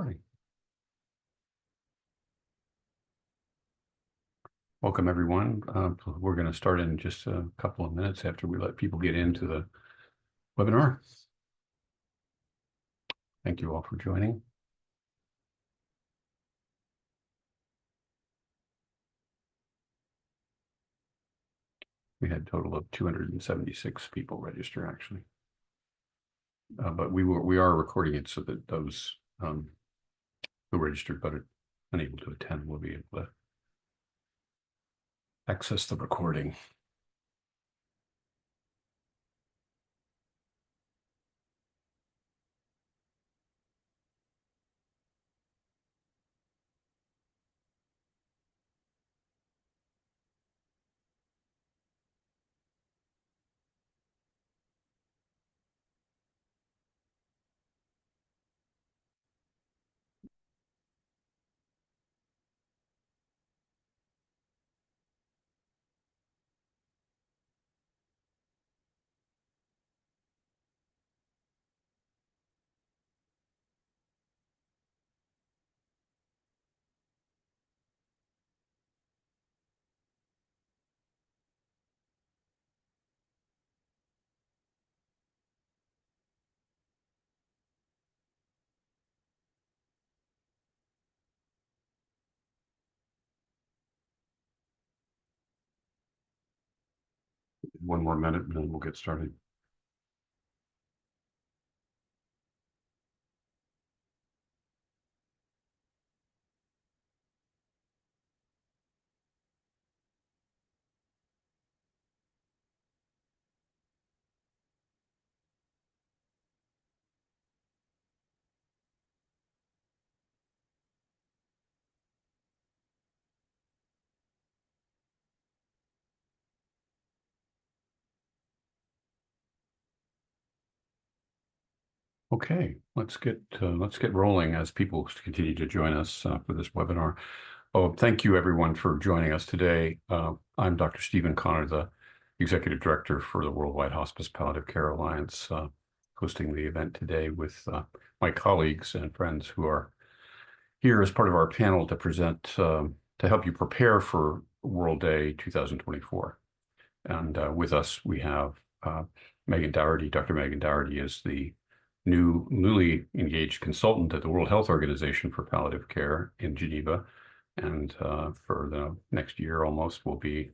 Right. Welcome, everyone. We're going to start in just a couple of minutes after we let people get into the webinar. Thank you all for joining. We had a total of 276 people register, actually. But we are recording it so that those who registered but are unable to attend will be able to access the recording. One more minute and then we'll get started. Okay, let's get rolling as people continue to join us for this webinar. Oh, thank you everyone for joining us today. I'm Dr. Stephen Connor, the Executive Director for the Worldwide Hospice Palliative Care Alliance, hosting the event today with my colleagues and friends who are here as part of our panel to present to help you prepare for World Day 2024. And with us we have Megan Dougherty. Dr. Megan Dougherty is the newly engaged consultant at the World Health Organization for Palliative Care in Geneva. And for the next year almost, we'll be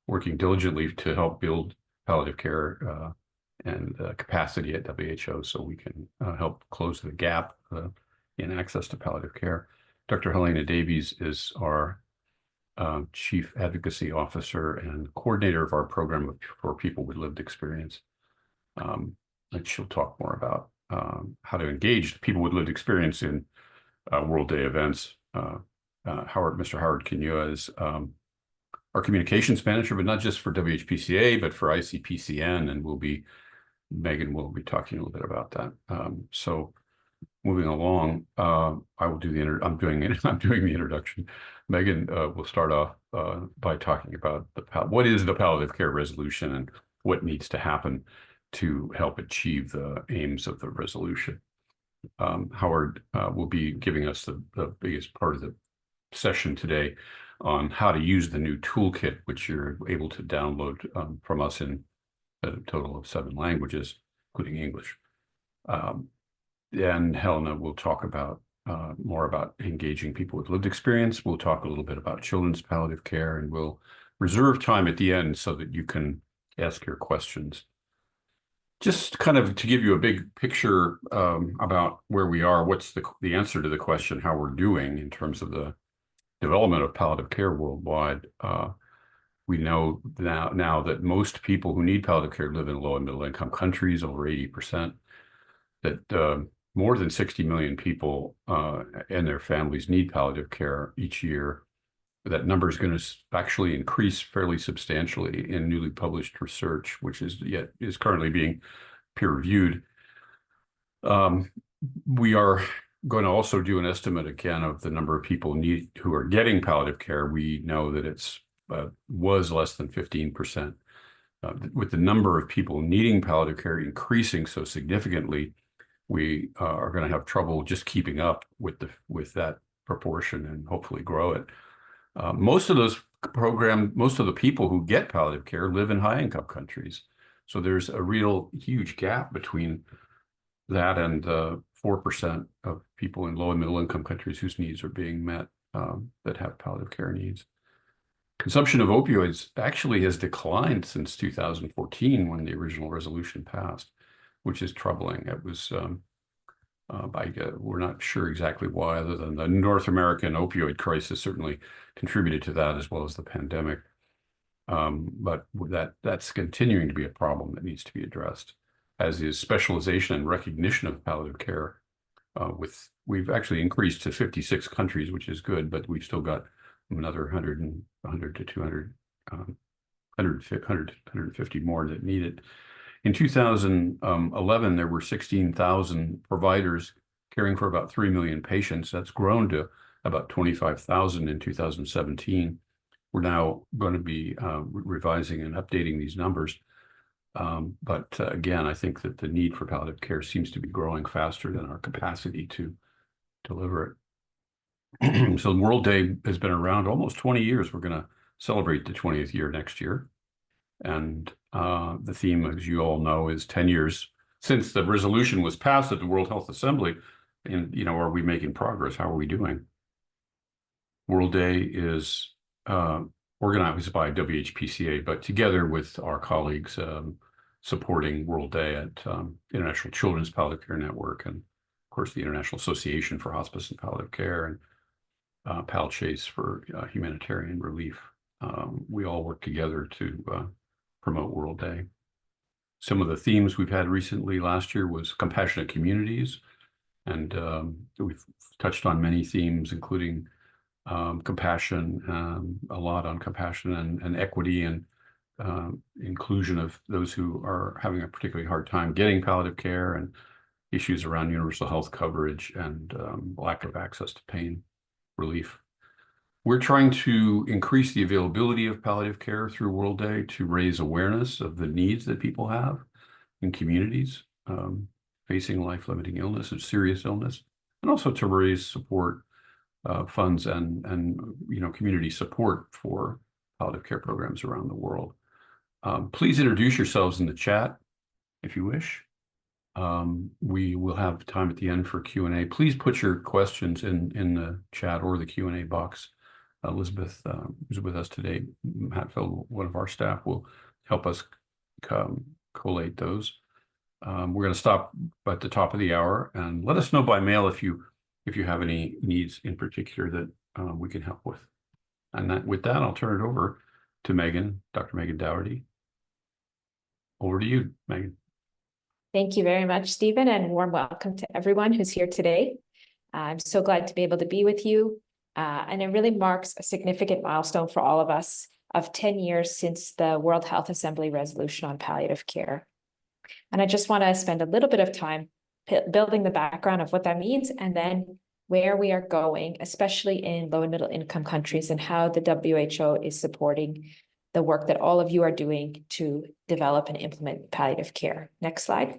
working diligently to help build palliative care and capacity at WHO so we can help close the gap in access to palliative care. Dr. Helena Davies is our Chief Advocacy Officer and coordinator of our program for people with lived experience. And she'll talk more about how to engage people with lived experience in World Day events. Mr. Howard Quinoa is our communications manager, but not just for WHPCA, but for ICPCN, and Megan will be talking a little bit about that. So moving along, I will do I'm doing the introduction. Megan will start off by talking about what is the palliative care resolution and what needs to happen to help achieve the aims of the resolution. Howard will be giving us the biggest part of the session today on how to use the new toolkit, which you're able to download from us in a total of 7 languages, including English. And Helena will talk about more about engaging people with lived experience. We'll talk a little bit about children's palliative care, and we'll reserve time at the end so that you can ask your questions. Just kind of to give you a big picture about where we are, what's the answer to the question, how we're doing in terms of the development of palliative care worldwide. We know now that most people who need palliative care live in low and middle income countries, over 80%, that more than 60 million people and their families need palliative care each year. That number is going to actually increase fairly substantially in newly published research, which is currently being peer reviewed. We are going to also do an estimate again of the number of people who are getting palliative care. We know that it's was less than 15%. With the number of people needing palliative care increasing so significantly, we are going to have trouble just keeping up with that proportion and hopefully grow it. Most of the people who get palliative care live in high-income countries. So there's a real huge gap between that and 4% of people in low and middle income countries whose needs are being met, that have palliative care needs. Consumption of opioids actually has declined since 2014 when the original resolution passed, which is troubling. It was, we're not sure exactly why, other than the North American opioid crisis certainly contributed to that, as well as the pandemic. But that's continuing to be a problem that needs to be addressed, as is specialization and recognition of palliative care. We've actually increased to 56 countries, which is good, but we've still got another 100 to 200, 150 more that need it. In 2011, there were 16,000 providers caring for about 3 million patients. That's grown to about 25,000 in 2017. We're now going to be revising and updating these numbers. But again, I think that the need for palliative care seems to be growing faster than our capacity to deliver it. So World Day has been around almost 20 years. We're going to celebrate the 20th year next year. And the theme, as you all know, is 10 years since the resolution was passed at the World Health Assembly. And, are we making progress? How are we doing? World Day is organized by WHPCA, but together with our colleagues supporting World Day at International Children's Palliative Care Network, and of course the International Association for Hospice and Palliative Care, and Palchase for humanitarian relief. We all work together to promote World Day. Some of the themes we've had recently last year was compassionate communities, and we've touched on many themes, including compassion, a lot on compassion and equity and inclusion of those who are having a particularly hard time getting palliative care, and issues around universal health coverage and lack of access to pain relief. We're trying to increase the availability of palliative care through World Day to raise awareness of the needs that people have in communities facing life-limiting illness and serious illness, and also to raise support funds and community support for palliative care programs around the world. Please introduce yourselves in the chat if you wish. We will have time at the end for Q&A. Please put your questions in the chat or the Q&A box. Elizabeth, who's with us today, Hatfield, one of our staff, will help us collate those. We're going to stop at the top of the hour, and let us know by mail if you have any needs in particular that we can help with. And with that, I'll turn it over to Megan, Dr. Megan Dougherty. Over to you, Megan. Thank you very much, Stephen, and warm welcome to everyone who's here today. I'm so glad to be able to be with you. And it really marks a significant milestone for all of us of 10 years since the World Health Assembly resolution on palliative care. And I just want to spend a little bit of time building the background of what that means, and then where we are going, especially in low and middle income countries, and how the WHO is supporting the work that all of you are doing to develop and implement palliative care. Next slide.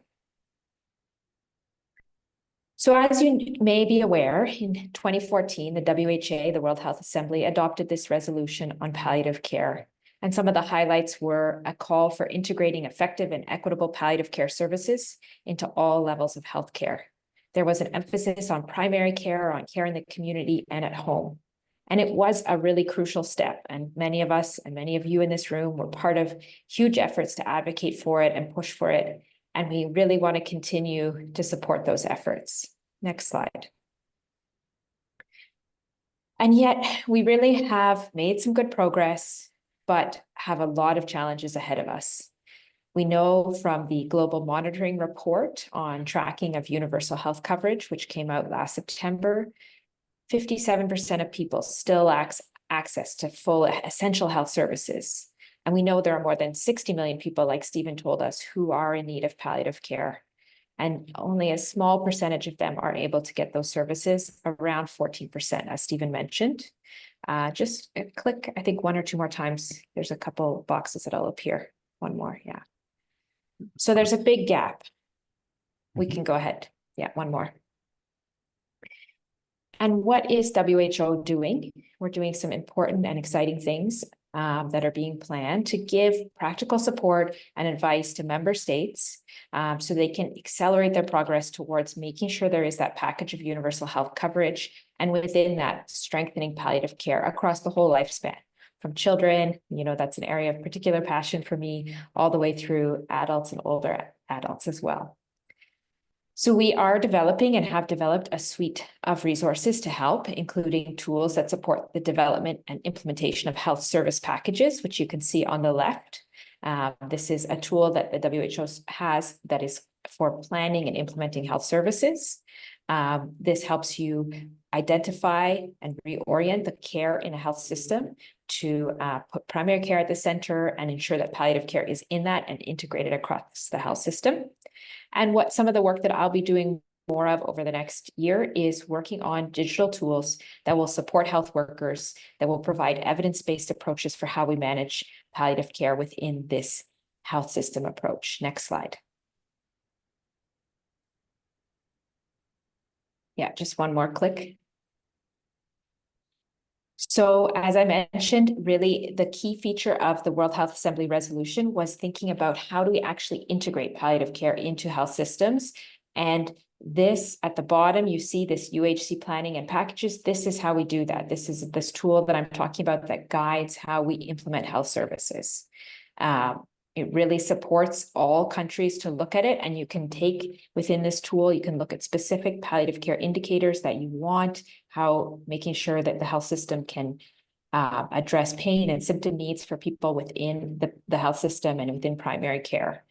So as you may be aware, in 2014, the WHA, the World Health Assembly, adopted this resolution on palliative care. And some of the highlights were a call for integrating effective and equitable palliative care services into all levels of healthcare. There was an emphasis on primary care, on care in the community and at home. And it was a really crucial step. And many of us and many of you in this room were part of huge efforts to advocate for it and push for it. And we really want to continue to support those efforts. Next slide. And yet we really have made some good progress, but have a lot of challenges ahead of us. We know from the Global Monitoring Report on Tracking of Universal Health Coverage, which came out last September, 57% of people still lack access to full essential health services. And we know there are more than 60 million people, like Stephen told us, who are in need of palliative care. And only a small percentage of them are able to get those services, around 14%, as Stephen mentioned. Just click, I think, one or two more times. There's a couple boxes that'll appear. One more, yeah. So there's a big gap. We can go ahead. Yeah, one more. And what is WHO doing? We're doing some important and exciting things that are being planned to give practical support and advice to member states so they can accelerate their progress towards making sure there is that package of universal health coverage, and within that, strengthening palliative care across the whole lifespan. From children, that's an area of particular passion for me, all the way through adults and older adults as well. So we are developing and have developed a suite of resources to help, including tools that support the development and implementation of health service packages, which you can see on the left. This is a tool that the WHO has that is for planning and implementing health services. This helps you identify and reorient the care in a health system to put primary care at the center and ensure that palliative care is in that and integrated across the health system. And what some of the work that I'll be doing more of over the next year is working on digital tools that will support health workers, that will provide evidence-based approaches for how we manage palliative care within this health system approach. Next slide. Yeah, just one more click. So as I mentioned, really the key feature of the World Health Assembly resolution was thinking about how do we actually integrate palliative care into health systems. And this at the bottom, you see this UHC planning and packages. This is how we do that. This is this tool that I'm talking about that guides how we implement health services. It really supports all countries to look at it, and you can take within this tool, you can look at specific palliative care indicators that you want, how making sure that the health system can address pain and symptom needs for people within the health system and within primary care.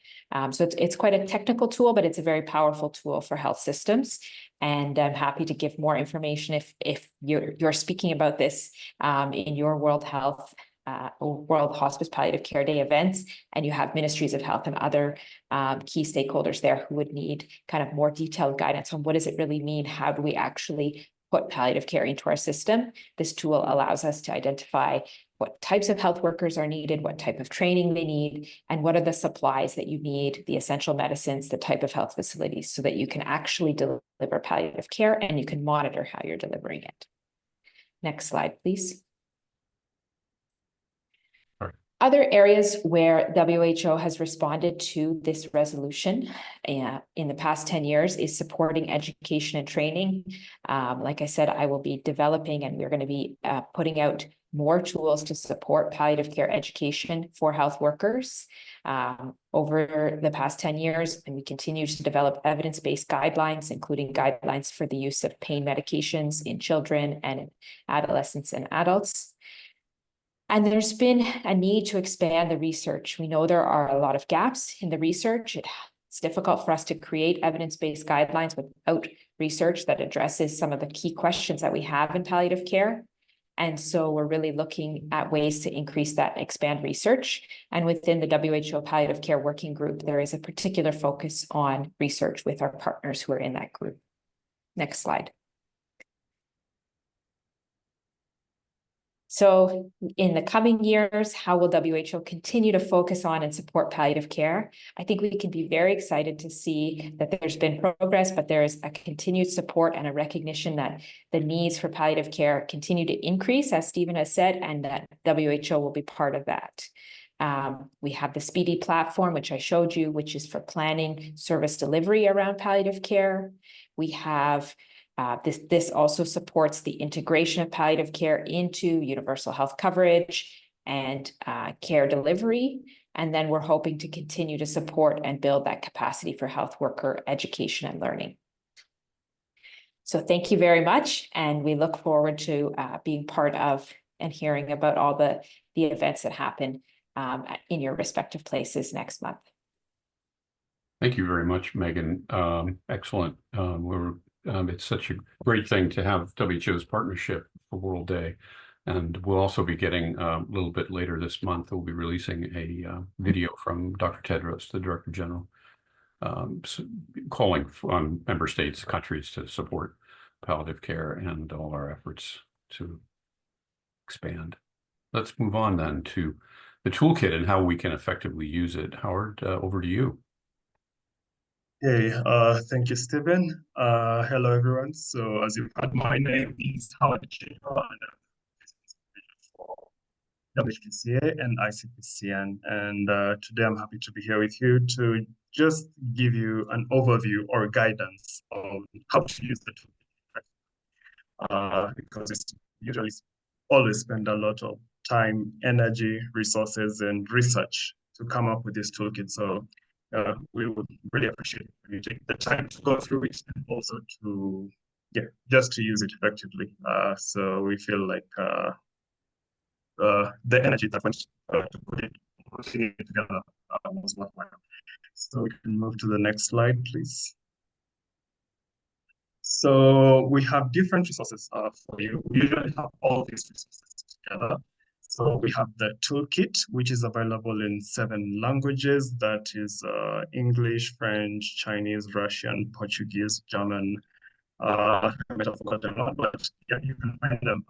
So it's quite a technical tool, but it's a very powerful tool for health systems. And I'm happy to give more information if you're speaking about this in your World Hospice Palliative Care Day events, and you have ministries of health and other key stakeholders there who would need kind of more detailed guidance on what does it really mean? How do we actually put palliative care into our system? This tool allows us to identify what types of health workers are needed, what type of training they need, and what are the supplies that you need, the essential medicines, the type of health facilities, so that you can actually deliver palliative care and you can monitor how you're delivering it. Next slide, please. Other areas where WHO has responded to this resolution in the past 10 years is supporting education and training. Like I said, I will be developing and we're going to be putting out more tools to support palliative care education for health workers over the past 10 years. And we continue to develop evidence-based guidelines, including guidelines for the use of pain medications in children and in adolescents and adults. And there's been a need to expand the research. We know there are a lot of gaps in the research. It's difficult for us to create evidence-based guidelines without research that addresses some of the key questions that we have in palliative care. And so we're really looking at ways to increase that and expand research. And within the WHO Palliative Care Working Group, there is a particular focus on research with our partners who are in that group. Next slide. So in the coming years, how will WHO continue to focus on and support palliative care? I think we can be very excited to see that there's been progress, but there is a continued support and a recognition that the needs for palliative care continue to increase, as Stephen has said, and that WHO will be part of that. We have the Speedy platform, which I showed you, which is for planning service delivery around palliative care. We have this also supports the integration of palliative care into universal health coverage and care delivery. And then we're hoping to continue to support and build that capacity for health worker education and learning. So thank you very much. And we look forward to being part of and hearing about all the events that happen in your respective places next month. Thank you very much, Megan. Excellent. It's such a great thing to have WHO's partnership for World Day. And we'll also be getting a little bit later this month, we'll be releasing a video from Dr. Tedros, the Director General, calling on member states, countries to support palliative care and all our efforts to expand. Let's move on then to the toolkit and how we can effectively use it. Howard, over to you. Hey, thank you, Stephen. Hello, everyone. So, as you've heard, my name is Howard Chiho, and I'm for WPCA and ICPCN. And today I'm happy to be here with you to just give you an overview or guidance on how to use the tool. Because it's usually always spend a lot of time, energy, resources, and research to come up with this toolkit. So we would really appreciate it when you take the time to go through it and also to, yeah, just to use it effectively. So we feel like the energy that went to putting it together was worthwhile. So we can move to the next slide, please. So we have different resources for you. We usually have all these resources together. So we have the toolkit, which is available in 7 languages. That is English, French, Chinese, Russian, Portuguese, German. I might have forgotten one, but yeah, you can find them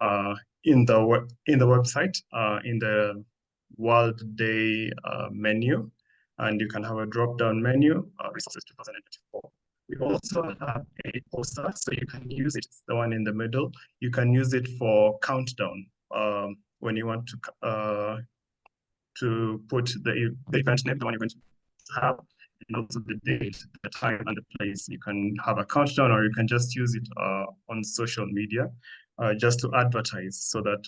in the website in the World Day menu, and you can have a drop-down menu, resources 2024. We also have a poster, so you can use it. It's the one in the middle. You can use it for countdown when you want to put the event name, the one you're going to have, and also the date, the time, and the place. You can have a countdown, or you can just use it on social media just to advertise, so that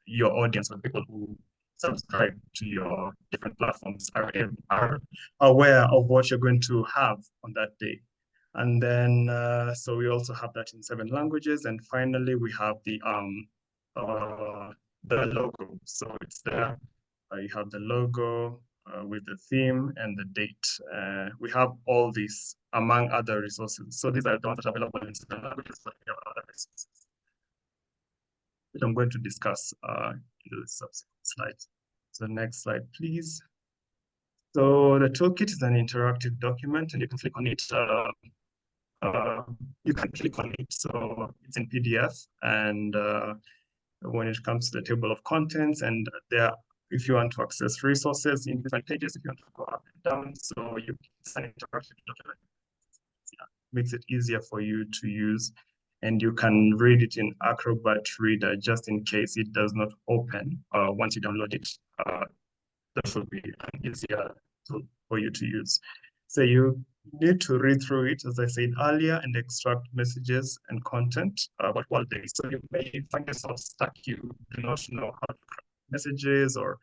your audience or people who subscribe to your different platforms are aware of what you're going to have on that day. And then, so we also have that in 7 languages. And finally, we have the logo. So it's there. You have the logo with the theme and the date. We have all these among other resources. So these are the ones that are available in 7 languages, but we have other resources, which I'm going to discuss in the subsequent slides. So next slide, please. So the toolkit is an interactive document, and you can click on it. So it's in PDF, and when it comes to the table of contents, and there, if you want to access resources in different pages, if you want to go up and down, so it's an interactive document. Yeah, makes it easier for you to use, and you can read it in Acrobat Reader just in case it does not open once you download it. That will be an easier tool for you to use. So you need to read through it, as I said earlier, and extract messages and content about what they. So you may find yourself stuck. You do not know how to craft messages, or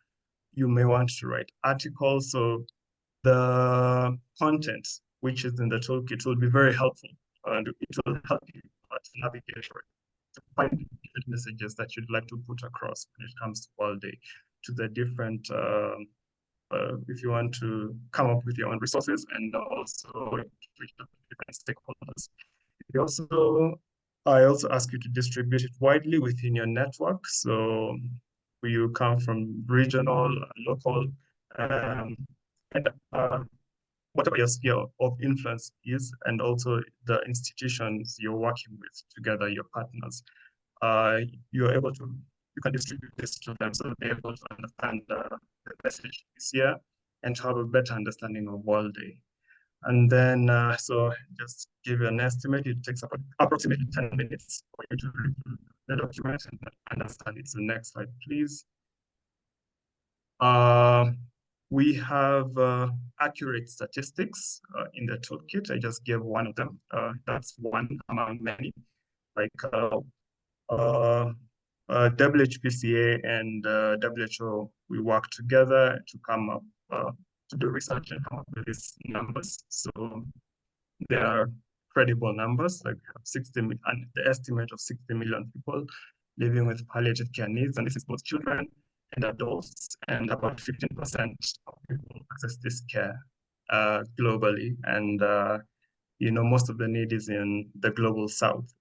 you may want to write articles. So the content which is in the toolkit will be very helpful, and it will help you to navigate or to find different messages that you'd like to put across when it comes to World Day to the different if you want to come up with your own resources, and also reach out to different stakeholders. I also ask you to distribute it widely within your network. So you come from regional, local, and whatever your sphere of influence is, and also the institutions you're working with together, your partners, you can distribute this to them so they're able to understand the message this year and to have a better understanding of World Day. And then, so just give you an estimate, it takes about approximately 10 minutes for you to read the document and understand it. So next slide, please. We have accurate statistics in the toolkit. I just gave one of them. That's one among many. Like WHPCA and WHO, we work together to come up to do research and come up with these numbers. So they are credible numbers, like 60 million, and the estimate of 60 million people living with palliative care needs, and this is both children and adults, and about 15% of people access this care globally. And most of the need is in the global south.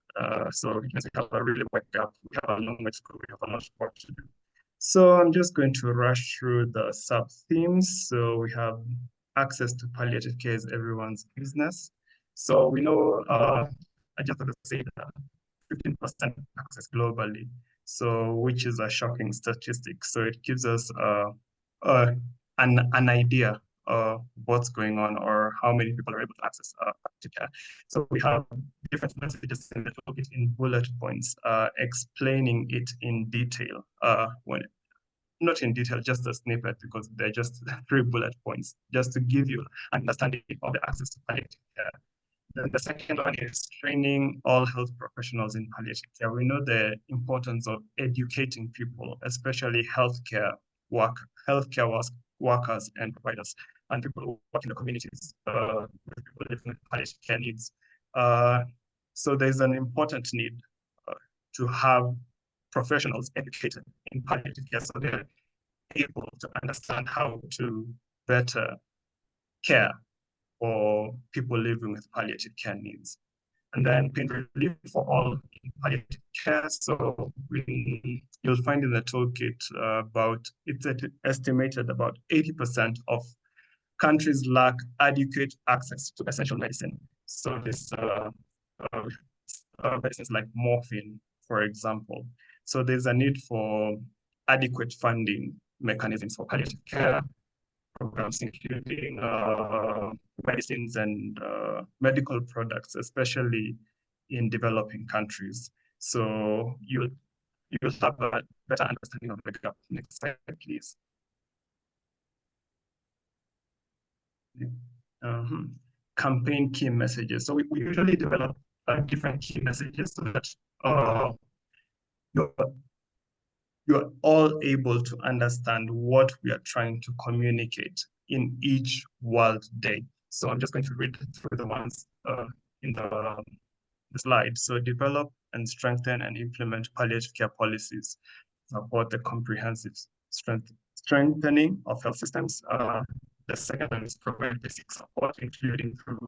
So we have a really wide gap. We have a long way to go. We have a lot of work to do. So I'm just going to rush through the sub-themes. So we have access to palliative care is everyone's business. So we know, I just have to say that 15% access globally, so which is a shocking statistic. So it gives us an idea what's going on or how many people are able to access palliative care. So we have different messages in the toolkit in bullet points, explaining it in detail. Not in detail, just a snippet, because they're just 3 bullet points, just to give you understanding of the access to palliative care. Then the second one is training all health professionals in palliative care. We know the importance of educating people, especially healthcare workers and providers, and people who work in the communities with people living with palliative care needs. So there's an important need to have professionals educated in palliative care, so they're able to understand how to better care for people living with palliative care needs. And then pain relief for all in palliative care. So you'll find in the toolkit it's estimated about 80% of countries lack adequate access to essential medicine. So this medicines like morphine, for example. So there's a need for adequate funding mechanisms for palliative care programs, including medicines and medical products, especially in developing countries. So you'll have a better understanding of the gap. Next slide, please. Campaign key messages. So we usually develop different key messages so that you're all able to understand what we are trying to communicate in each World Day. So I'm just going to read through the ones in the slide. So develop and strengthen and implement palliative care policies, support the comprehensive strengthening of health systems. The second one is provide basic support, including through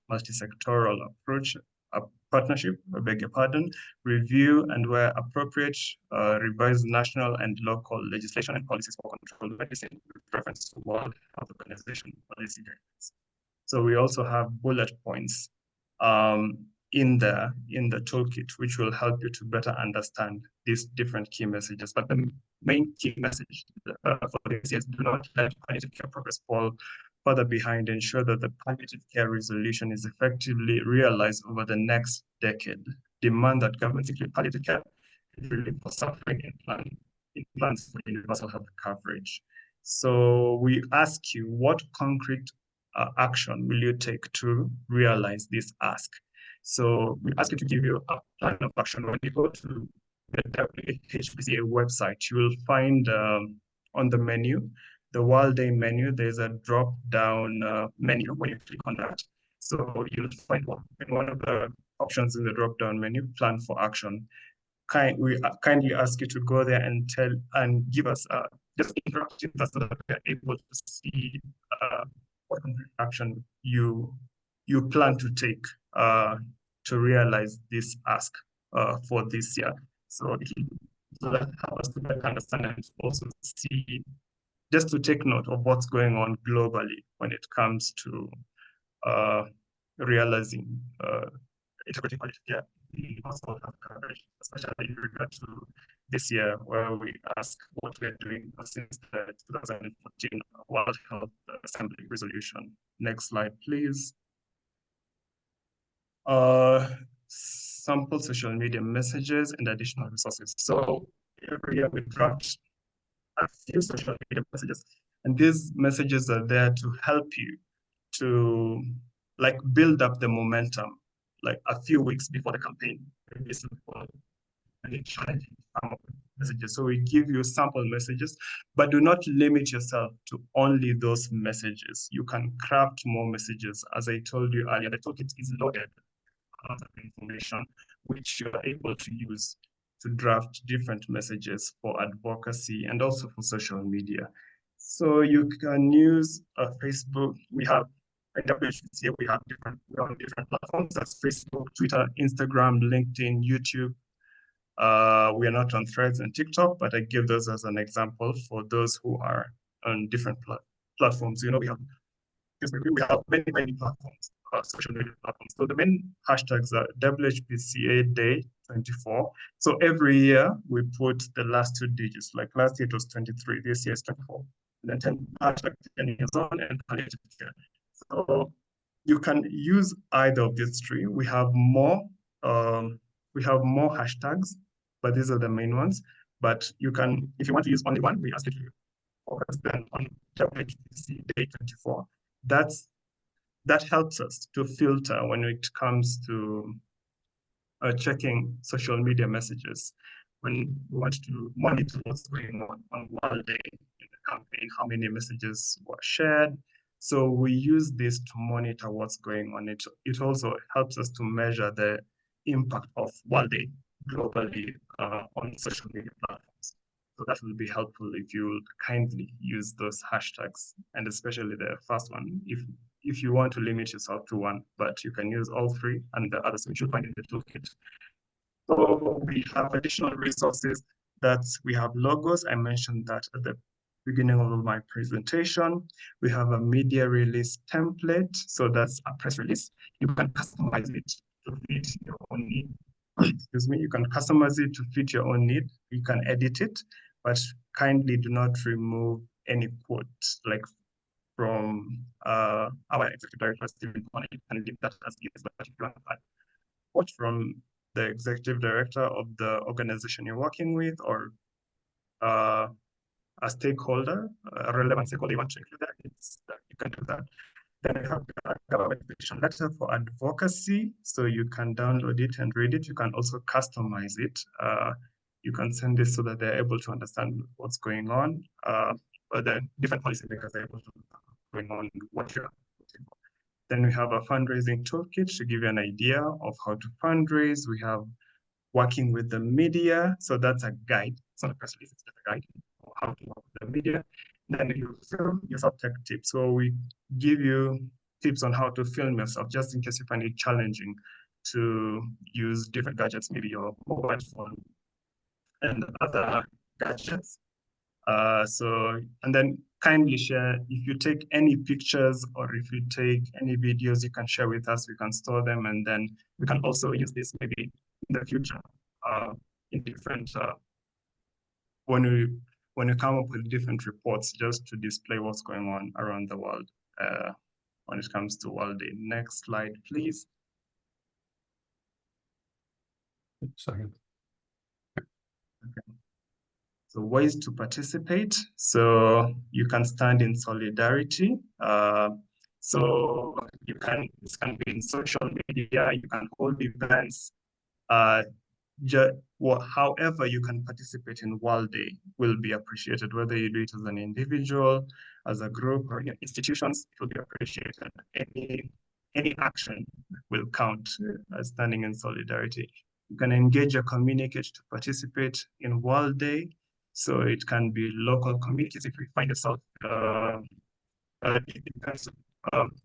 multi-sectoral approach, partnership, I beg your pardon, review and where appropriate, revise national and local legislation and policies for controlled medicine with reference to World Health Organization policy guidance. So we also have bullet points in the toolkit, which will help you to better understand these different key messages. But the main key message for this is do not let palliative care progress fall further behind. Ensure that the palliative care resolution is effectively realized over the next decade. Demand that governments include palliative care relief for suffering in plans for universal health coverage. So we ask you, what concrete action will you take to realize this ask? So we ask you to give you a plan of action. When you go to the WHPCA website, you will find on the menu, the World Day menu, there's a drop-down menu when you click on that. So you'll find one of the options in the drop-down menu, plan for action. We kindly ask you to go there and give us just interactions so that we are able to see what action you plan to take to realize this ask for this year. So that helps us to better understand and also see, just to take note of what's going on globally when it comes to realizing integrating palliative care in universal health coverage, especially in regard to this year, where we ask what we're doing since the 2014 World Health Assembly resolution. Next slide, please. Sample social media messages and additional resources. So every year we draft a few social media messages, and these messages are there to help you to build up the momentum, a few weeks before the campaign. And challenging messages. So we give you sample messages, but do not limit yourself to only those messages. You can craft more messages. As I told you earlier, the toolkit is loaded with information which you are able to use to draft different messages for advocacy and also for social media. So you can use Facebook. We have at WHPCA, we have we're on different platforms. That's Facebook, Twitter, Instagram, LinkedIn, YouTube. We are not on Threads and TikTok, but I give those as an example for those who are on different platforms. We have many platforms, social media platforms. So the main hashtags are WHPCA Day 24. So every year we put the last 2 digits. Like last year it was 23, this year is 24. then 10 years on, and palliative care. So you can use either of these three. We have more hashtags, but these are the main ones. But you can, if you want to use only one, we ask you to focus then on WHPC Day 24. That helps us to filter when it comes to checking social media messages. When we want to monitor what's going on World Day in the campaign, how many messages were shared. So we use this to monitor what's going on. It also helps us to measure the impact of World Day globally on social media platforms. So that will be helpful if you kindly use those hashtags, and especially the first one, if you want to limit yourself to one, but you can use all three, and the others which you'll find in the toolkit. So we have additional resources that we have logos. I mentioned that at the beginning of my presentation. We have a media release template. So that's a press release. You can customize it to fit your own need. Excuse me, you can customize it to fit your own need. You can edit it, but kindly do not remove any quotes like from our executive director, Stephen Conner. You can leave that as is, but if you want to quote from the executive director of the organization you're working with, or a stakeholder, a relevant stakeholder you want to include that, you can do that. Then we have a government petition letter for advocacy. So you can download it and read it. You can also customize it. You can send this so that they're able to understand what's going on. Or the different policymakers are able to going on what you're looking for. Then we have a fundraising toolkit to give you an idea of how to fundraise. We have working with the media. So that's a guide. It's not a press release, it's just a guide on how to work with the media. Then you film yourself tech tips. So we give you tips on how to film yourself, just in case you find it challenging to use different gadgets, maybe your mobile phone and other gadgets. And then kindly share, if you take any pictures or if you take any videos, you can share with us, we can store them, and then we can also use this maybe in the future in different, when we come up with different reports, just to display what's going on around the world when it comes to World Day. Next slide, please. Second. Okay. So ways to participate. So you can stand in solidarity. So this can be in social media, you can hold events. However you can participate in World Day will be appreciated, whether you do it as an individual, as a group, or in institutions, it will be appreciated. Any action will count as standing in solidarity. You can engage or communicate to participate in World Day. So it can be local communities if you find yourself it depends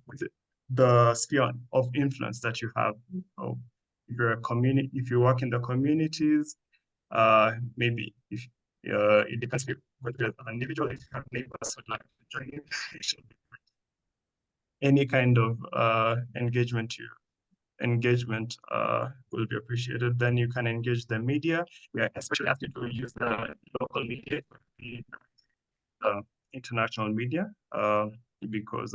with the sphere of influence that you have. So if you're a community, if you work in the communities, maybe if it depends whether you're an individual, if you have neighbors who'd like to join you, any kind of engagement will be appreciated. Then you can engage the media. We are especially asking to use the local media, international media, because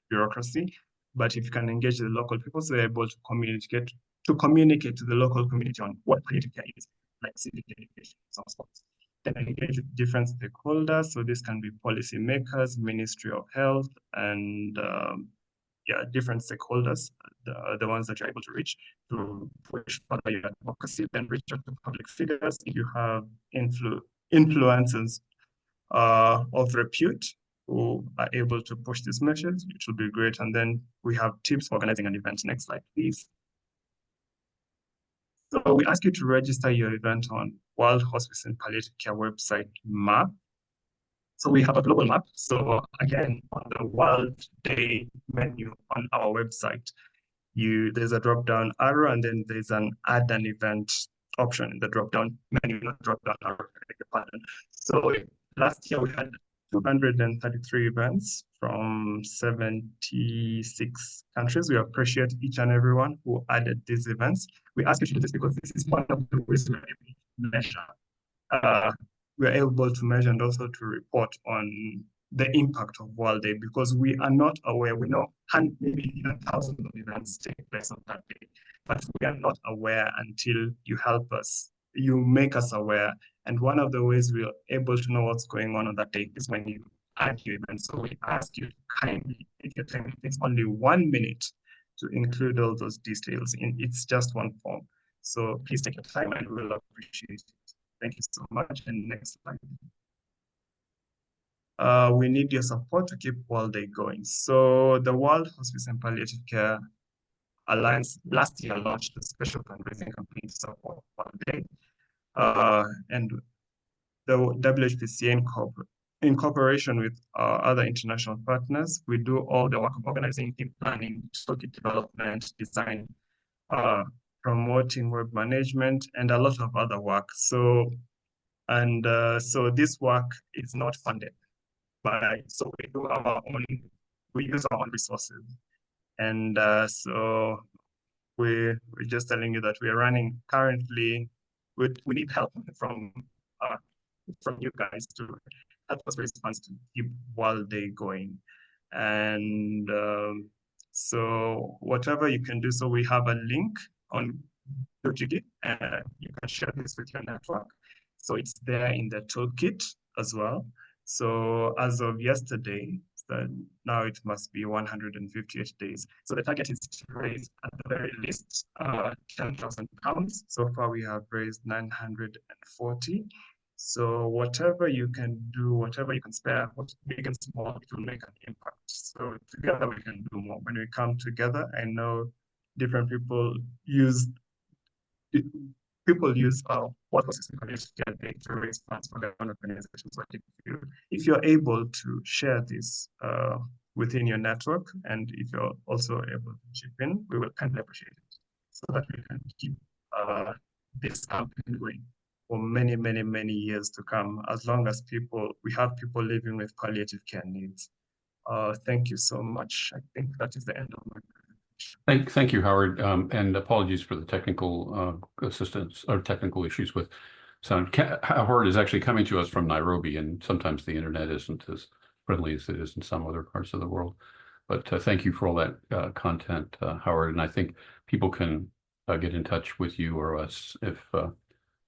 bureaucracy. But if you can engage the local people, so they're able to communicate to the local community on what palliative care is, like civic education, some sports. Then engage with different stakeholders. So this can be policymakers, Ministry of Health, and different stakeholders, the ones that you're able to reach to push further your advocacy. Then reach out to public figures. If you have influencers of repute who are able to push this message, it will be great. And then we have tips for organizing an event. Next slide, please. So we ask you to register your event on World Hospice and Palliative Care website map. So we have a global map. So again, on the World Day menu on our website, there's a drop-down arrow, and then there's an add an event option in the drop-down menu, not drop-down arrow, pardon. So last year we had 233 events from 76 countries. We appreciate each and everyone who added these events. We ask you to do this because this is one of the ways we measure we're able to measure and also to report on the impact of World Day, because we are not aware. We know maybe even thousands of events take place on that day, but we are not aware until you help us, you make us aware. And one of the ways we're able to know what's going on that day is when you add your event. So we ask you to kindly, if your time takes only 1 minute, to include all those details in. It's just one form. So please take your time and we'll appreciate it. Thank you so much. And next slide. We need your support to keep World Day going. So the World Hospice and Palliative Care Alliance last year launched a special fundraising campaign to support World Day. And the WHPCA in cooperation with other international partners, we do all the work of organizing, team planning, toolkit development, design, promoting web management, and a lot of other work. So this work is not funded. So we do our own, we use our own resources. And so we're just telling you that we're running currently, we need help from you guys to help us raise funds to keep World Day going. And so whatever you can do, so we have a link on Toolkit, and you can share this with your network. So it's there in the toolkit as well. So as of yesterday, now it must be 158 days. So the target is to raise at the very least £10,000. So far we have raised 940. So whatever you can do, whatever you can spare, big and small, it will make an impact. So together we can do more. When we come together, I know different people use what was to raise funds for their own organizations. So if you're able to share this within your network, and if you're also able to chip in, we will kindly appreciate it, so that we can keep this campaign going for many, many, many years to come, as long as we have people living with palliative care needs. Thank you so much. I think that is the end of my presentation. Thank you, Howard, and apologies for the technical assistance or technical issues with sound. Howard is actually coming to us from Nairobi, and sometimes the internet isn't as friendly as it is in some other parts of the world. But thank you for all that content, Howard, and I think people can get in touch with you or us if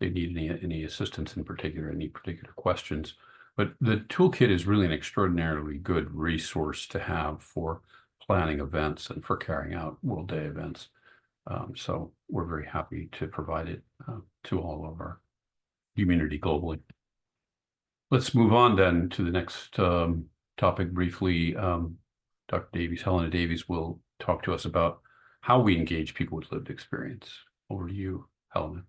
they need any assistance in particular, any particular questions. But the toolkit is really an extraordinarily good resource to have for planning events and for carrying out World Day events. So we're very happy to provide it to all of our community globally. Let's move on then to the next topic briefly. Dr. Davies, Helena Davies, will talk to us about how we engage people with lived experience. Over to you, Helena.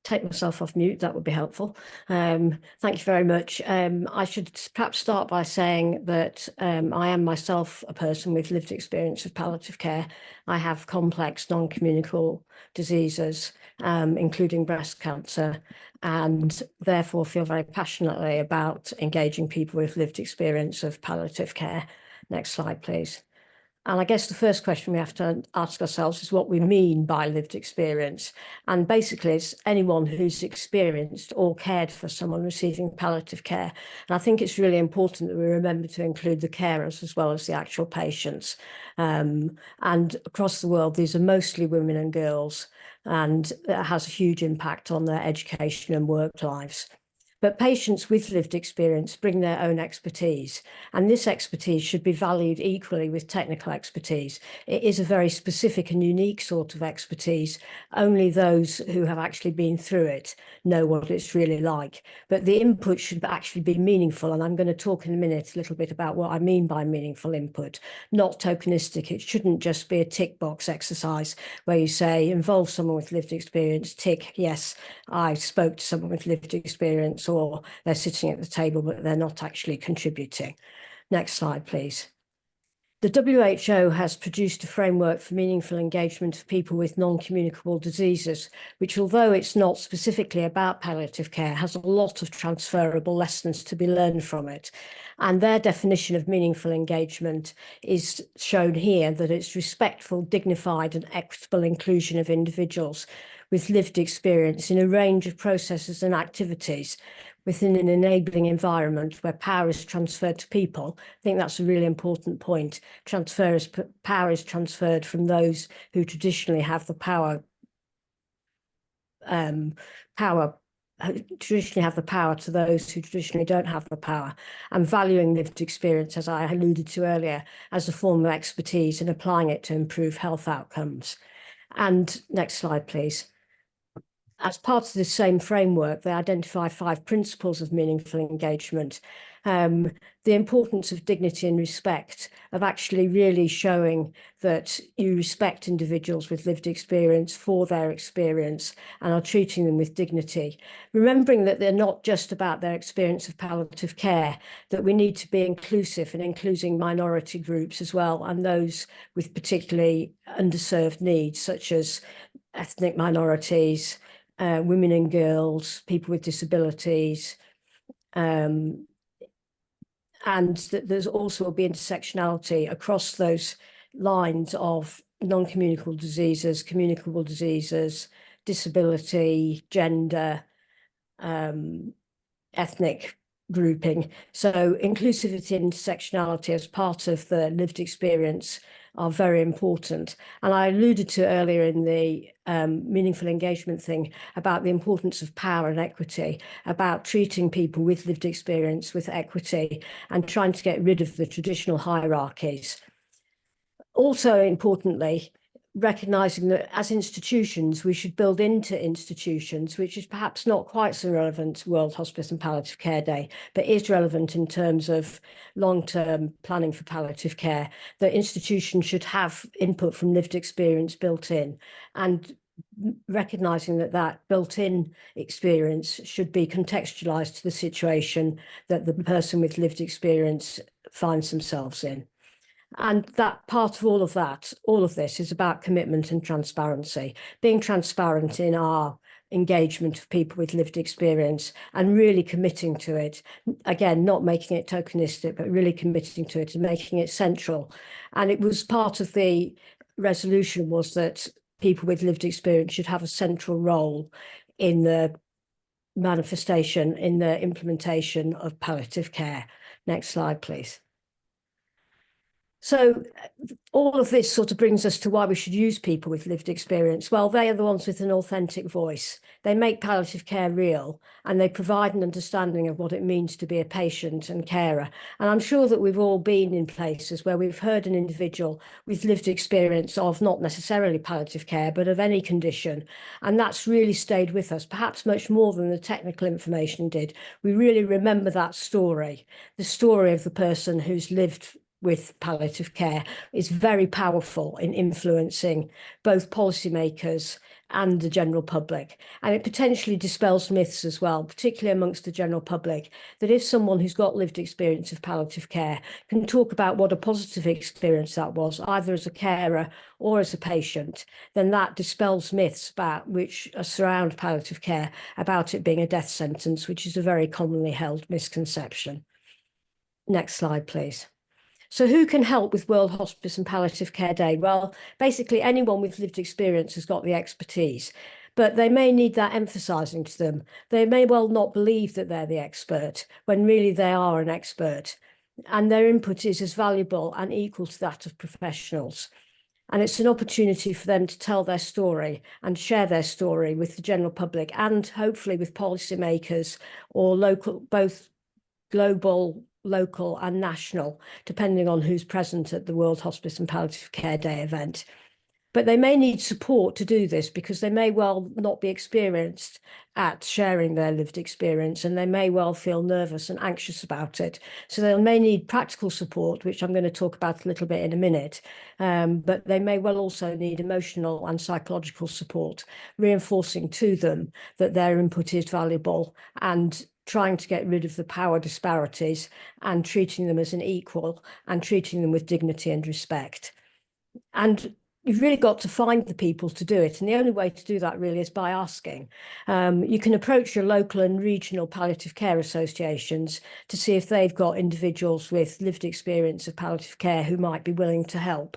Take myself off mute, that would be helpful. Thank you very much. I should perhaps start by saying that I am myself a person with lived experience of palliative care. I have complex non-communicable diseases, including breast cancer, and therefore feel very passionately about engaging people with lived experience of palliative care. Next slide, please. And I guess the first question we have to ask ourselves is what we mean by lived experience. And basically, it's anyone who's experienced or cared for someone receiving palliative care. And I think it's really important that we remember to include the carers as well as the actual patients. And across the world, these are mostly women and girls, and that has a huge impact on their education and work lives. But patients with lived experience bring their own expertise, and this expertise should be valued equally with technical expertise. It is a very specific and unique sort of expertise. Only those who have actually been through it know what it's really like. But the input should actually be meaningful, and I'm going to talk in a minute a little bit about what I mean by meaningful input, not tokenistic. It shouldn't just be a tick box exercise where you say, involve someone with lived experience, tick, yes, I spoke to someone with lived experience, or they're sitting at the table, but they're not actually contributing. Next slide, please. The WHO has produced a framework for meaningful engagement of people with non-communicable diseases, which, although it's not specifically about palliative care, has a lot of transferable lessons to be learned from it. And their definition of meaningful engagement is shown here, that it's respectful, dignified and equitable inclusion of individuals with lived experience in a range of processes and activities within an enabling environment where power is transferred to people. I think that's a really important point. Power is transferred from those who traditionally have the power, traditionally have the power to those who traditionally don't have the power, and valuing lived experience, as I alluded to earlier, as a form of expertise and applying it to improve health outcomes. And next slide, please. As part of the same framework, they identify 5 principles of meaningful engagement. The importance of dignity and respect, of actually really showing that you respect individuals with lived experience for their experience and are treating them with dignity. Remembering that they're not just about their experience of palliative care, that we need to be inclusive and including minority groups as well, and those with particularly underserved needs, such as ethnic minorities, women and girls, people with disabilities, and that there's also will be intersectionality across those lines of non-communicable diseases, communicable diseases, disability, gender, ethnic grouping. So inclusivity and intersectionality as part of the lived experience are very important. And I alluded to earlier in the meaningful engagement thing about the importance of power and equity, about treating people with lived experience with equity and trying to get rid of the traditional hierarchies. Also importantly, recognising that as institutions, we should build into institutions, which is perhaps not quite so relevant to World Hospice and Palliative Care Day, but is relevant in terms of long-term planning for palliative care, that institutions should have input from lived experience built in, and recognising that that built-in experience should be contextualised to the situation that the person with lived experience finds themselves in. And that part of all of this is about commitment and transparency, being transparent in our engagement of people with lived experience and really committing to it. Again, not making it tokenistic, but really committing to it and making it central. And it was part of the resolution was that people with lived experience should have a central role in the manifestation, in the implementation of palliative care. Next slide, please. So all of this sort of brings us to why we should use people with lived experience. Well, they are the ones with an authentic voice. They make palliative care real, and they provide an understanding of what it means to be a patient and carer. And I'm sure that we've all been in places where we've heard an individual with lived experience of not necessarily palliative care, but of any condition. And that's really stayed with us, perhaps much more than the technical information did. We really remember that story, the story of the person who's lived with palliative care is very powerful in influencing both policymakers and the general public. And it potentially dispels myths as well, particularly amongst the general public, that if someone who's got lived experience of palliative care can talk about what a positive experience that was, either as a carer or as a patient, then that dispels myths about which surround palliative care, about it being a death sentence, which is a very commonly held misconception. Next slide, please. So who can help with World Hospice and Palliative Care Day? Well, basically anyone with lived experience has got the expertise, but they may need that emphasising to them. They may well not believe that they're the expert when really they are an expert, and their input is as valuable and equal to that of professionals. And it's an opportunity for them to tell their story and share their story with the general public and hopefully with policymakers or local, both global, local and national, depending on who's present at the World Hospice and Palliative Care Day event. But they may need support to do this because they may well not be experienced at sharing their lived experience, and they may well feel nervous and anxious about it. So they may need practical support, which I'm going to talk about a little bit in a minute, but they may well also need emotional and psychological support, reinforcing to them that their input is valuable and trying to get rid of the power disparities and treating them as an equal and treating them with dignity and respect. And you've really got to find the people to do it. And the only way to do that really is by asking. You can approach your local and regional palliative care associations to see if they've got individuals with lived experience of palliative care who might be willing to help.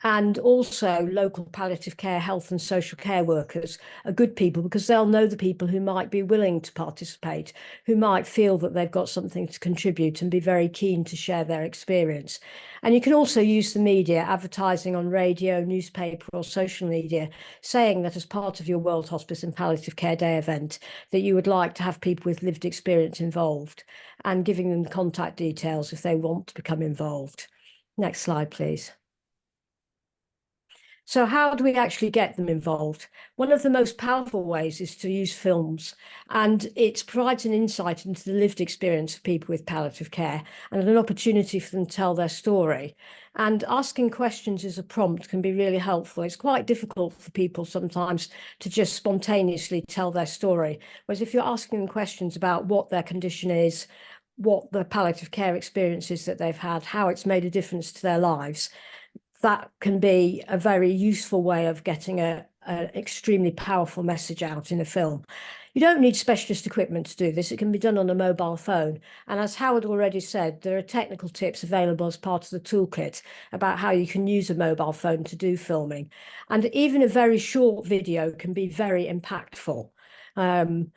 And also local palliative care, health and social care workers are good people because they'll know the people who might be willing to participate, who might feel that they've got something to contribute and be very keen to share their experience. And you can also use the media, advertising on radio, newspaper or social media, saying that as part of your World Hospice and Palliative Care Day event, that you would like to have people with lived experience involved and giving them the contact details if they want to become involved. Next slide, please. So how do we actually get them involved? One of the most powerful ways is to use films, and it provides an insight into the lived experience of people with palliative care and an opportunity for them to tell their story. And asking questions as a prompt can be really helpful. It's quite difficult for people sometimes to just spontaneously tell their story. Whereas if you're asking them questions about what their condition is, what the palliative care experience is that they've had, how it's made a difference to their lives, that can be a very useful way of getting an extremely powerful message out in a film. You don't need specialist equipment to do this. It can be done on a mobile phone. And as Howard already said, there are technical tips available as part of the toolkit about how you can use a mobile phone to do filming. And even a very short video can be very impactful. And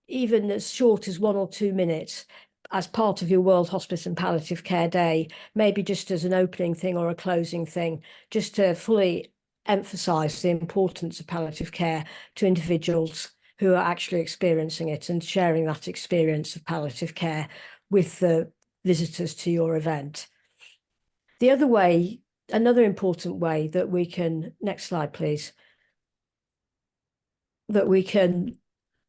even as short as 1 or 2 minutes, as part of your World Hospice and Palliative Care Day, maybe just as an opening thing or a closing thing, just to fully emphasise the importance of palliative care to individuals who are actually experiencing it and sharing that experience of palliative care with the visitors to your event. The other way, another important way that we can, next slide please, that we can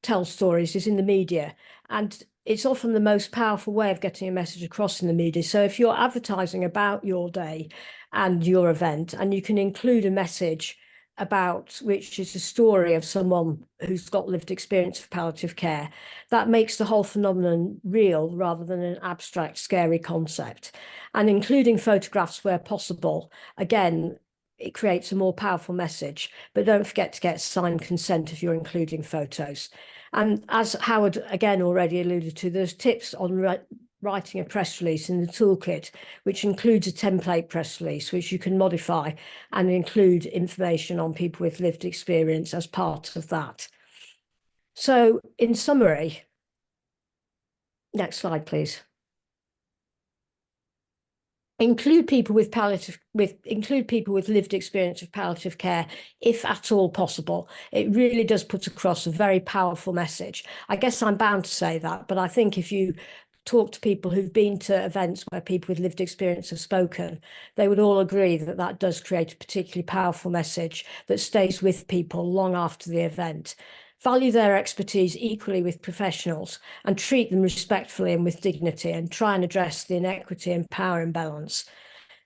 tell stories is in the media. And it's often the most powerful way of getting a message across in the media. So if you're advertising about your day and your event, and you can include a message about which is a story of someone who's got lived experience of palliative care, that makes the whole phenomenon real rather than an abstract, scary concept. And including photographs where possible, again, it creates a more powerful message, but don't forget to get signed consent if you're including photos. And as Howard again already alluded to, there's tips on writing a press release in the toolkit, which includes a template press release, which you can modify and include information on people with lived experience as part of that. So in summary, next slide, please. Include people with lived experience of palliative care, if at all possible. It really does put across a very powerful message. I guess I'm bound to say that, but I think if you talk to people who've been to events where people with lived experience have spoken, they would all agree that that does create a particularly powerful message that stays with people long after the event. Value their expertise equally with professionals and treat them respectfully and with dignity, and try and address the inequity and power imbalance.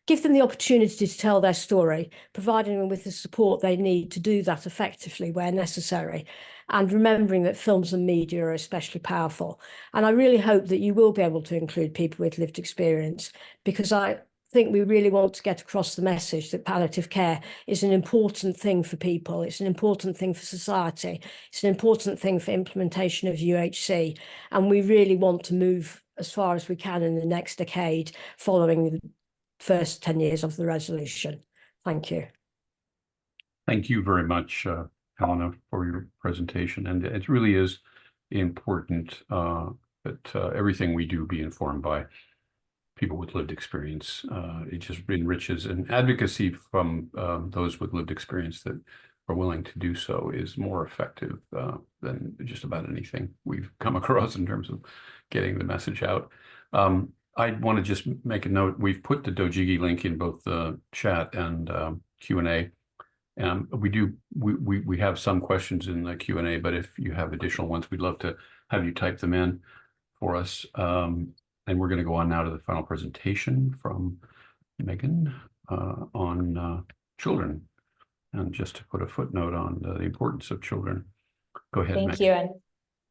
Give them the opportunity to tell their story, providing them with the support they need to do that effectively where necessary, and remembering that films and media are especially powerful. And I really hope that you will be able to include people with lived experience, because I think we really want to get across the message that palliative care is an important thing for people. It's an important thing for society. It's an important thing for implementation of UHC. And we really want to move as far as we can in the next decade following the first 10 years of the resolution. Thank you. Thank you very much, Helena, for your presentation. And it really is important that everything we do be informed by people with lived experience. It just enriches, and advocacy from those with lived experience that are willing to do so is more effective than just about anything we've come across in terms of getting the message out. I want to just make a note. We've put the Dojiki link in both the chat and Q&A. We have some questions in the Q&A, but if you have additional ones, we'd love to have you type them in for us. And we're going to go on now to the final presentation from Megan on children. And just to put a footnote on the importance of children. Go ahead, Thank Megan. you. And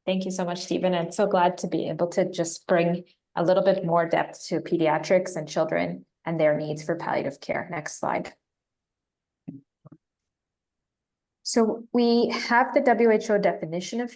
Thank you so much, Stephen. I'm so glad to be able to just bring a little bit more depth to pediatrics and children and their needs for palliative care. Next slide. So we have the WHO definition of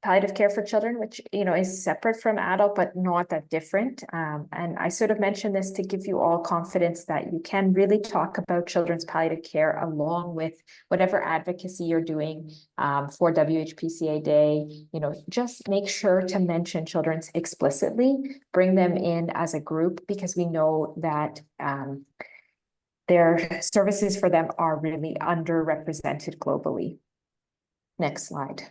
palliative care for children, which, is separate from adult, but not that different. And I sort of mentioned this to give you all confidence that you can really talk about children's palliative care along with whatever advocacy you're doing for WHPCA Day. Just make sure to mention children's explicitly, bring them in as a group, because we know that their services for them are really underrepresented globally. Next slide.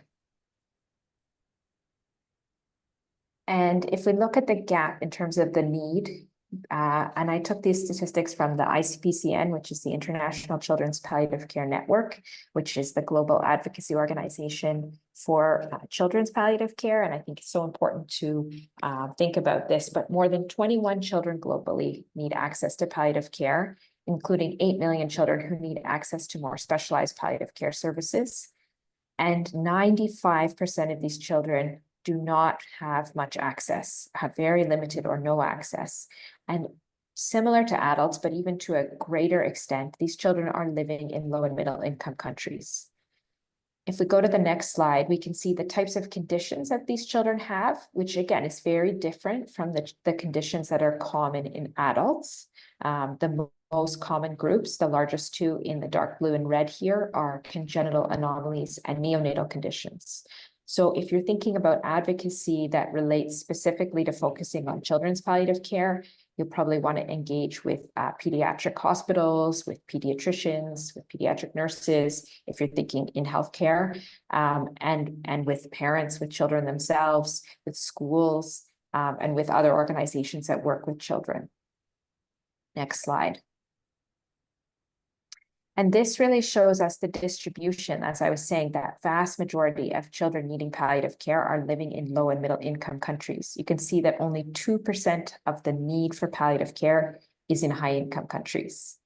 And if we look at the gap in terms of the need, and I took these statistics from the ICPCN, which is the International Children's Palliative Care Network, which is the global advocacy organization for children's palliative care. And I think it's so important to think about this, but more than 21 children globally need access to palliative care, including 8 million children who need access to more specialized palliative care services. And 95% of these children do not have much access, have very limited or no access. And similar to adults, but even to a greater extent, these children are living in low and middle income countries. If we go to the next slide, we can see the types of conditions that these children have, which again is very different from the conditions that are common in adults. The most common groups, the largest two in the dark blue and red here, are congenital anomalies and neonatal conditions. So if you're thinking about advocacy that relates specifically to focusing on children's palliative care, you'll probably want to engage with pediatric hospitals, with pediatricians, with pediatric nurses, if you're thinking in healthcare, and with parents, with children themselves, with schools, and with other organizations that work with children. Next slide. And this really shows us the distribution, as I was saying, that vast majority of children needing palliative care are living in low and middle income countries. You can see that only 2% of the need for palliative care is in high income countries,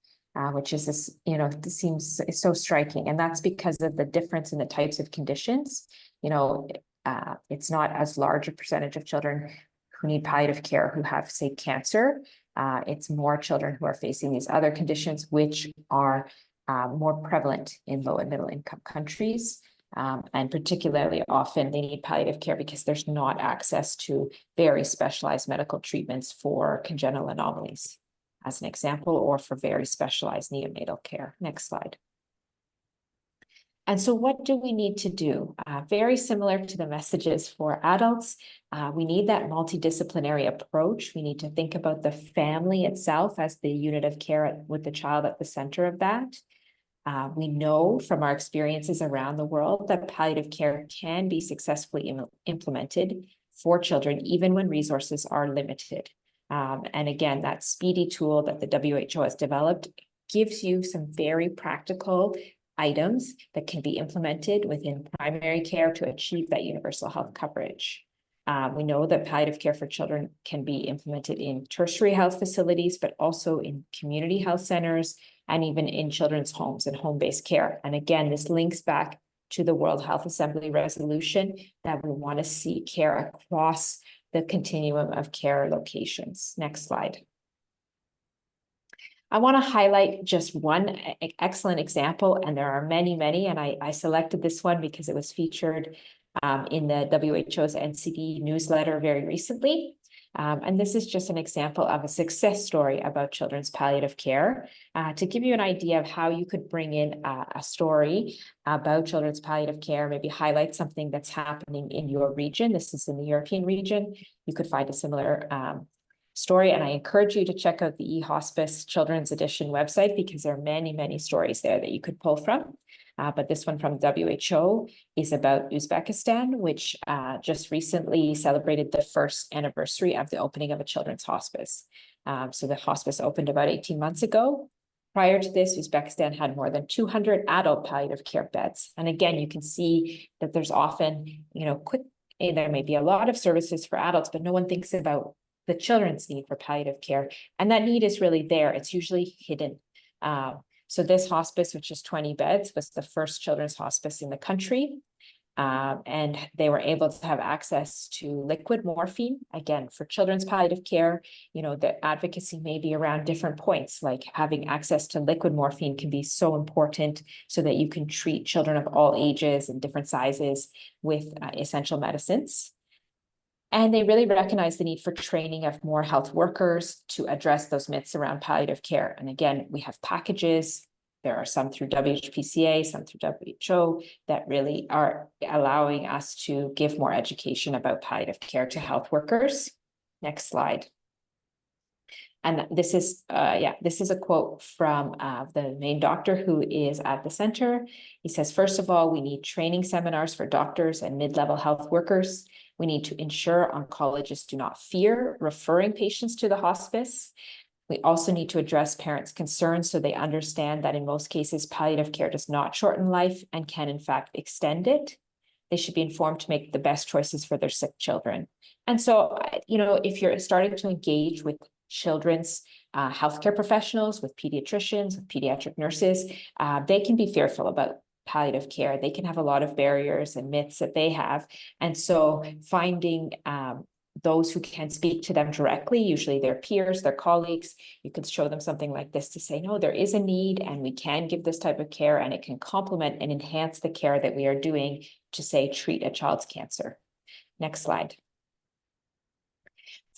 which is this, this seems so striking. And that's because of the difference in the types of conditions. It's not as large a percentage of children who need palliative care who have, say, cancer. It's more children who are facing these other conditions, which are more prevalent in low and middle income countries. And particularly often they need palliative care because there's not access to very specialized medical treatments for congenital anomalies, as an example, or for very specialized neonatal care. Next slide. And so what do we need to do? Very similar to the messages for adults, we need that multidisciplinary approach. We need to think about the family itself as the unit of care with the child at the center of that. We know from our experiences around the world that palliative care can be successfully implemented for children, even when resources are limited. And again, that speedy tool that the WHO has developed gives you some very practical items that can be implemented within primary care to achieve that universal health coverage. We know that palliative care for children can be implemented in tertiary health facilities, but also in community health centers and even in children's homes and home-based care. And again, this links back to the World Health Assembly resolution that we want to see care across the continuum of care locations. Next slide. I want to highlight just one excellent example, and there are many, many, and I selected this one because it was featured in the WHO's NCD newsletter very recently. And this is just an example of a success story about children's palliative care to give you an idea of how you could bring in a story about children's palliative care, maybe highlight something that's happening in your region. This is in the European region. You could find a similar story, and I encourage you to check out the eHospice Children's Edition website because there are many, many stories there that you could pull from. But this one from WHO is about Uzbekistan, which just recently celebrated the first anniversary of the opening of a children's hospice. So the hospice opened about 18 months ago. Prior to this, Uzbekistan had more than 200 adult palliative care beds. And again, you can see that there's often, there may be a lot of services for adults, but no one thinks about the children's need for palliative care. And that need is really there. It's usually hidden. So this hospice, which is 20 beds, was the first children's hospice in the country. And they were able to have access to liquid morphine. Again, for children's palliative care, you know, the advocacy may be around different points, like having access to liquid morphine can be so important so that you can treat children of all ages and different sizes with essential medicines. And they really recognize the need for training of more health workers to address those myths around palliative care. And again, we have packages. There are some through WHPCA, some through WHO that really are allowing us to give more education about palliative care to health workers. Next slide. And this is a quote from the main doctor who is at the center. He says, first of all, we need training seminars for doctors and mid-level health workers. We need to ensure oncologists do not fear referring patients to the hospice. We also need to address parents' concerns so they understand that in most cases, palliative care does not shorten life and can in fact extend it. They should be informed to make the best choices for their sick children. And so, you know, if you're starting to engage with children's healthcare professionals, with pediatricians, with pediatric nurses, they can be fearful about palliative care. They can have a lot of barriers and myths that they have. And so finding those who can speak to them directly, usually their peers, their colleagues, you can show them something like this to say, no, there is a need and we can give this type of care and it can complement and enhance the care that we are doing to, say, treat a child's cancer. Next slide.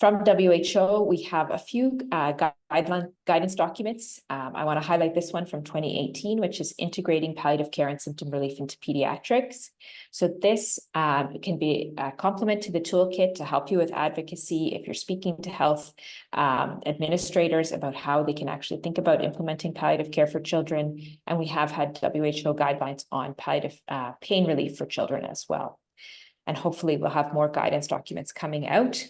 From WHO, we have a few guidance documents. I want to highlight this one from 2018, which is integrating palliative care and symptom relief into pediatrics. So this can be a complement to the toolkit to help you with advocacy if you're speaking to health administrators about how they can actually think about implementing palliative care for children. And we have had WHO guidelines on palliative pain relief for children as well. And hopefully we'll have more guidance documents coming out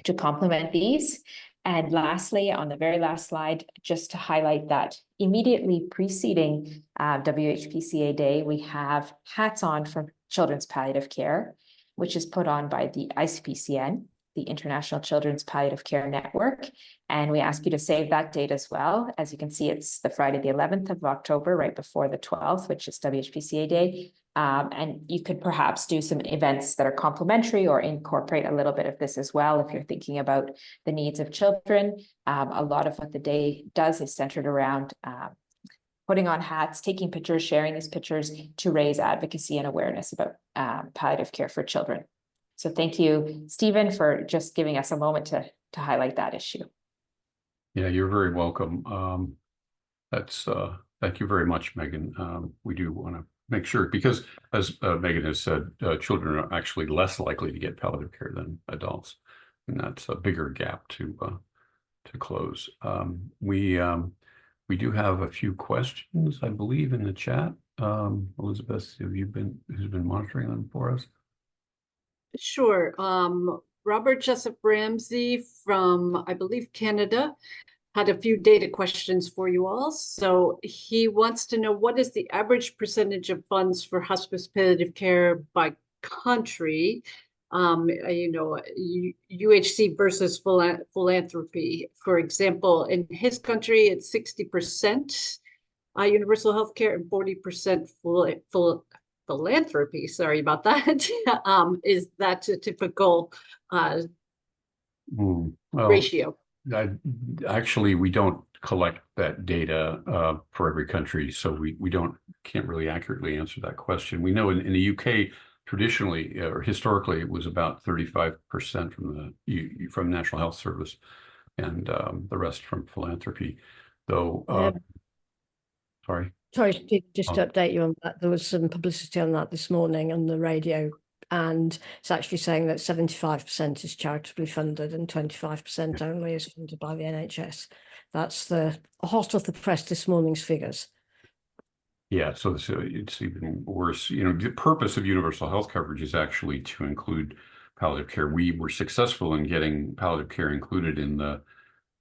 to complement these. And lastly, on the very last slide, just to highlight that immediately preceding WHPCA Day, we have Hats On for Children's Palliative Care, which is put on by the ICPCN, the International Children's Palliative Care Network. And we ask you to save that date as well. As you can see, it's the Friday, the 11th of October, right before the 12th, which is WHPCA Day. And you could perhaps do some events that are complementary or incorporate a little bit of this as well if you're thinking about the needs of children. A lot of what the day does is centered around putting on hats, taking pictures, sharing these pictures to raise advocacy and awareness about palliative care for children. So thank you, Stephen, for just giving us a moment to highlight that issue. Yeah, you're very welcome. Thank you very much, Megan. We do want to make sure, because as Megan has said, children are actually less likely to get palliative care than adults, and that's a bigger gap to close. We do have a few questions, I believe, in the chat. Elizabeth, who's been monitoring them for us? Sure. Robert Jessup Ramsey from, I believe, Canada, had a few data questions for you all. So he wants to know, what is the average percentage of funds for hospice palliative care by country? You know, UHC versus philanthropy. For example, in his country, it's 60% universal health care and 40% philanthropy. Sorry about that. Is that a typical ratio? Actually, we don't collect that data for every country, so we can't really accurately answer that question. We know in the UK, traditionally or historically, it was about 35% from National Health Service, and the rest from philanthropy. Though, sorry, just to update you on that, there was some publicity on that this morning on the radio. And it's actually saying that 75% is charitably funded and 25% only is funded by the NHS. That's the hot off the press this morning's figures. Yeah, so it's even worse. You know, the purpose of universal health coverage is actually to include palliative care. We were successful in getting palliative care included in the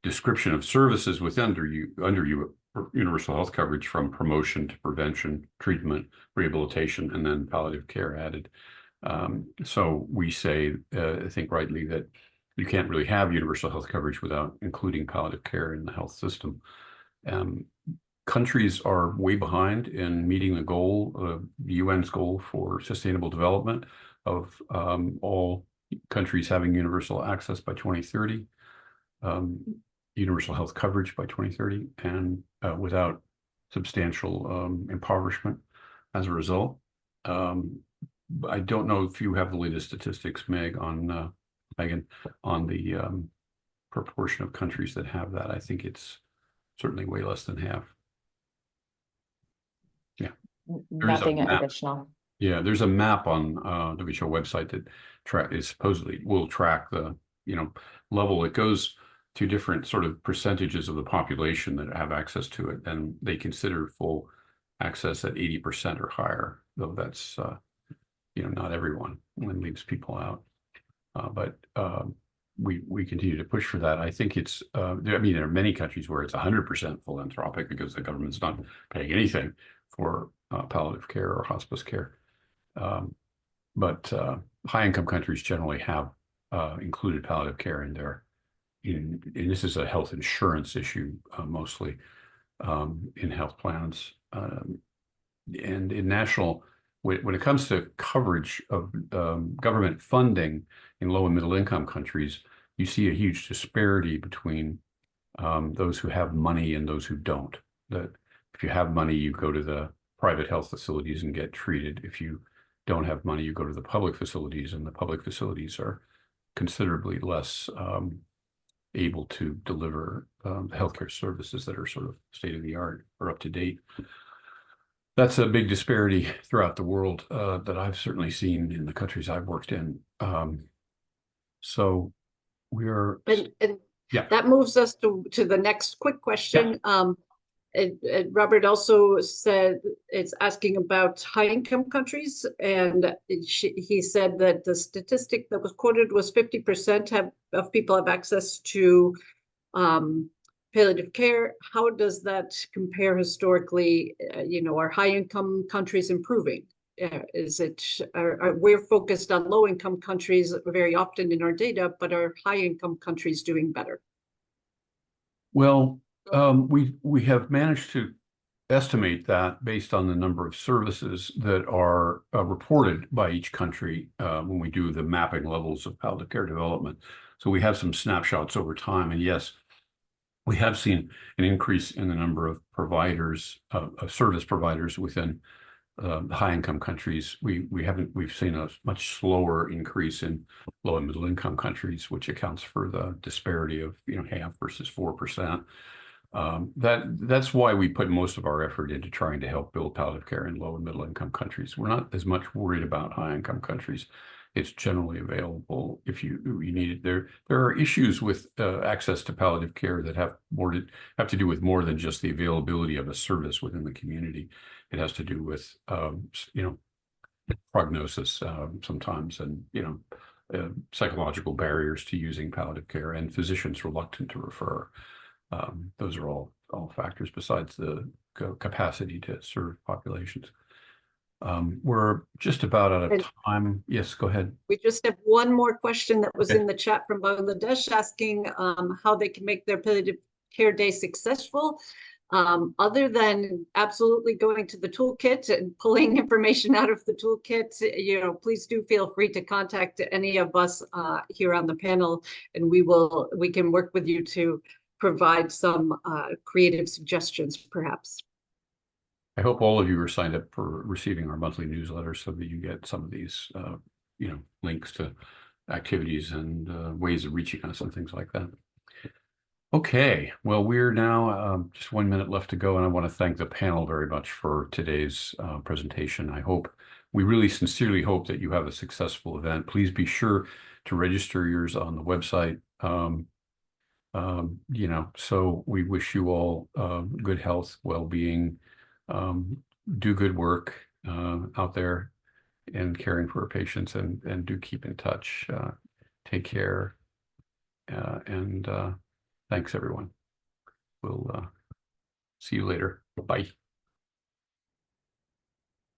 description of services under universal health coverage, from promotion to prevention, treatment, rehabilitation, and then palliative care added. So we say, I think rightly, that you can't really have universal health coverage without including palliative care in the health system. countries are way behind in meeting the goal, the UN's goal for sustainable development of all countries having universal access by 2030, universal health coverage by 2030, and without substantial impoverishment as a result. I don't know if you have the latest statistics, Megan, on the proportion of countries that have that. I think it's certainly way less than half. Yeah. Nothing additional. Yeah, there's a map on the WHO website that is supposedly will track the level. It goes to different sort of percentages of the population that have access to it, and they consider full access at 80% or higher, though that's not everyone, and leaves people out. But we continue to push for that. I think it's there are many countries where it's 100% philanthropic because the government's not paying anything for palliative care or hospice care. But high-income countries generally have included palliative care in their, and this is a health insurance issue mostly in health plans. And in national, when it comes to coverage of government funding in low and middle income countries, you see a huge disparity between those who have money and those who don't. That if you have money, you go to the private health facilities and get treated. If you don't have money, you go to the public facilities, and the public facilities are considerably less able to deliver healthcare services that are sort of state of the art or up to date. That's a big disparity throughout the world that I've certainly seen in the countries I've worked in. So we're And yeah. that moves us to the next quick question. Robert also said it's asking about high-income countries, and he said that the statistic that was quoted was 50% of people have access to palliative care. How does that compare historically? Are high-income countries improving? We're focused on low-income countries very often in our data, but are high-income countries doing better? Well, we have managed to estimate that based on the number of services that are reported by each country when we do the mapping levels of palliative care development. So we have some snapshots over time, and yes, we have seen an increase in the number of providers, of service providers within the high-income countries. We've seen a much slower increase in low and middle income countries, which accounts for the disparity of half versus 4%. That's why we put most of our effort into trying to help build palliative care in low and middle income countries. We're not as much worried about high income countries. It's generally available if you need it. There are issues with access to palliative care that have to do with more than just the availability of a service within the community. It has to do with prognosis sometimes, and psychological barriers to using palliative care, and physicians reluctant to refer. Those are all factors besides the capacity to serve populations. We're just about out of time. Yes, go ahead. We just have one more question that was in the chat from Bangladesh asking how they can make their palliative care day successful. Other than absolutely going to the toolkit and pulling information out of the toolkit, please do feel free to contact any of us here on the panel, and we can work with you to provide some creative suggestions, perhaps. I hope all of you are signed up for receiving our monthly newsletter so that you get some of these, links to activities and ways of reaching us and things like that. Okay, well, we're now just 1 minute left to go, and I want to thank the panel very much for today's presentation. We really sincerely hope that you have a successful event. Please be sure to register yours on the website. So we wish you all good health, well-being, do good work out there and caring for our patients, and do keep in touch. Take care, and thanks everyone. We'll see you later. Bye.